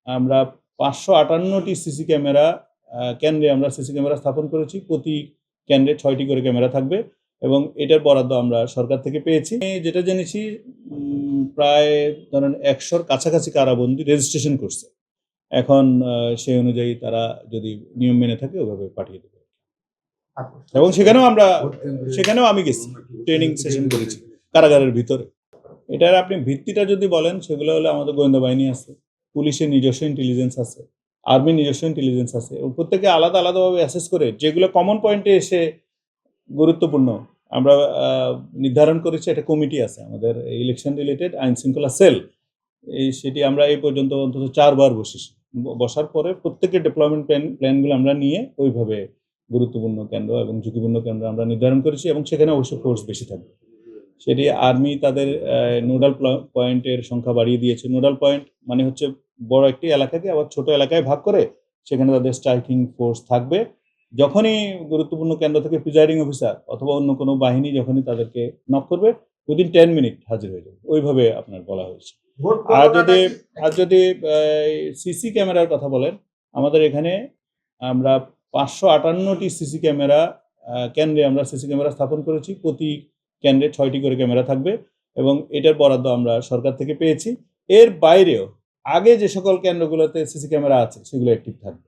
আমরা 558টি CC camera কেন্দ্রে আমরা সিসি ক্যামেরা স্থাপন করেছি। প্রতি কেন্দ্রে 6টি করে ক্যামেরা থাকবে এবং এটার বরাদ্দ আমরা সরকার থেকে পেয়েছি। যেটা জেনেছি প্রায় ধরেন 100-র কাছাকাছি কারাবন্দী রেজিস্ট্রেশন করছে। এখন সেই অনুযায়ী তারা যদি নিয়ম মেনে থাকে ওভাবে পাঠিয়ে দেবে। এবং সেখানেও আমি গেছি, ট্রেনিং সেশন করেছি কারাগারের ভিতরে। এটার আপনি ভিত্তিটা যদি বলেন, সেগুলো হলো আমাদের গোয়েন্দা বাহিনী আছে, পুলিশের নিজস্ব ইন্টেলিজেন্স আছে, আর্মির নিজস্ব ইন্টেলিজেন্স আছে এবং প্রত্যেকে আলাদা আলাদাভাবে অ্যাসেস করে যেগুলো কমন পয়েন্টে এসে গুরুত্বপূর্ণ আমরা নির্ধারণ করেছি। একটা কমিটি আছে আমাদের ইলেকশন রিলেটেড আইন শৃঙ্খলা সেল, সেটি আমরা এই পর্যন্ত অন্তত 4 বার বসার পরে প্রত্যেকের ডেভেলপমেন্ট প্ল্যানগুলো আমরা নিয়ে ওইভাবে গুরুত্বপূর্ণ কেন্দ্র এবং ঝুঁকিপূর্ণ কেন্দ্র আমরা নির্ধারণ করেছি এবং সেখানে অবশ্য ফোর্স বেশি থাকবে। সেটি আর্মি তাদের নোডাল পয়েন্টের সংখ্যা বাড়িয়ে দিয়েছে। নোডাল পয়েন্ট মানে হচ্ছে বড় একটি এলাকাকে আবার ছোট এলাকায় ভাগ করে সেখানে তাদের স্ট্রাইকিং ফোর্স থাকবে। যখনই গুরুত্বপূর্ণ কেন্দ্র থেকে প্রিজাইডিং অফিসার অথবা অন্য কোনো বাহিনী যখনই তাদেরকে নক করবে, উইদিন 10 মিনিট হাজির হয়ে যাবে, ওইভাবে আপনার বলা হয়েছে। আর যদি সিসি ক্যামেরার কথা বলেন, আমাদের এখানে আমরা 558টি সিসি ক্যামেরা কেন্দ্রে আমরা সিসি ক্যামেরা স্থাপন করেছি। প্রতি কেন্দ্রে 6টি করে ক্যামেরা থাকবে এবং এটার বরাদ্দ আমরা সরকার থেকে পেয়েছি। এর বাইরেও আগে যে সকল কেন্দ্রগুলোতে সিসি ক্যামেরা আছে সেগুলো অ্যাক্টিভ থাকবে।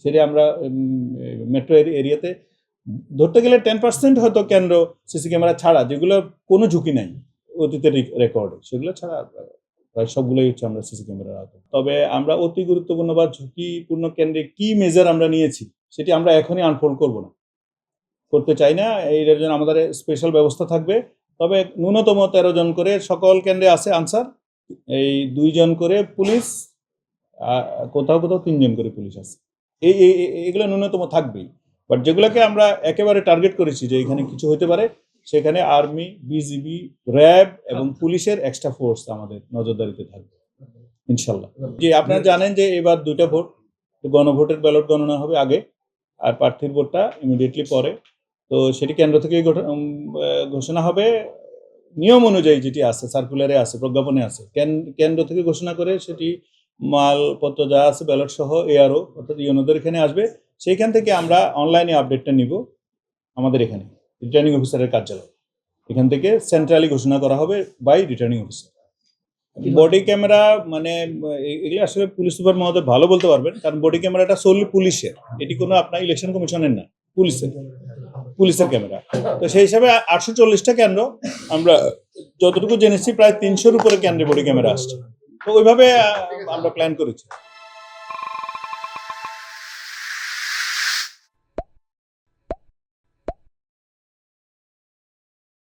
সেটা আমরা মেট্রো এরিয়াতে ধরতে গেলে 10% হয়তো কেন্দ্র সিসি ক্যামেরা ছাড়া, যেগুলো কোনো ঝুঁকি নাই অতীতের রেকর্ডে, সেগুলো ছাড়া প্রায় সবগুলোই হচ্ছে আমরা সিসি ক্যামেরার আওতায়। তবে আমরা অতি গুরুত্বপূর্ণ বা ঝুঁকিপূর্ণ কেন্দ্রে কি মেজার আমরা নিয়েছি সেটি আমরা এখনই আনফোল্ড করতে চাই না। এর জন্য আমাদের স্পেশাল ব্যবস্থা থাকবে। তবে ন্যূনতম 13 জন করে সকল কেন্দ্রে আছে আনসার, এই 2 জন করে পুলিশ, কোথাও 3 জন করে পুলিশ আছে। এগুলো ন্যূনতম থাকবেই। বাট যেগুলোকে আমরা একেবারে টার্গেট করেছি যে এখানে কিছু হতে পারে, সেখানে আর্মি, বিজিবি, র্যাব এবং পুলিশের এক্সট্রা ফোর্স আমাদের নজরদারিতে থাকবে ইনশাল্লাহ। যে আপনারা জানেন যে এবার 2টা ভোট, গণভোটের ব্যালট গণনা হবে আগে আর প্রার্থীর ভোটটা ইমিডিয়েটলি পরে। তো সেটি কেন্দ্র থেকেই ঘোষণা হবে নিয়ম অনুযায়ী, যেটি আছে সার্কুলারে আছে, প্রজ্ঞাপনে আছে। কেন্দ্র থেকে ঘোষণা করে সেটি মালপত্র যা আছে ব্যালট সহ এআরও অর্থাৎ ইউনোদের এখানে আসবে। সেইখান থেকে আমরা অনলাইনে আপডেটটা নিব আমাদের এখানে রিটার্নিং অফিসারের কার্যালয়। এখান থেকে সেন্ট্রালি ঘোষণা করা হবে by returning officer. Body camera মানে এগুলো আসলে পুলিশ সুপার মহোদয় ভালো বলতে পারবেন, কারণ বডি ক্যামেরাটা solely পুলিশের, এটি কোনো আপনার ইলেকশন কমিশনের না, পুলিশের ক্যামেরা। তো সেই হিসাবে 840টা কেন্দ্র, আমরা যতটুকু জেনেছি প্রায় 300-র উপরে কেন্দ্রে বডি ক্যামেরা আসছে। তো ওইভাবে আমরা প্ল্যান করেছি।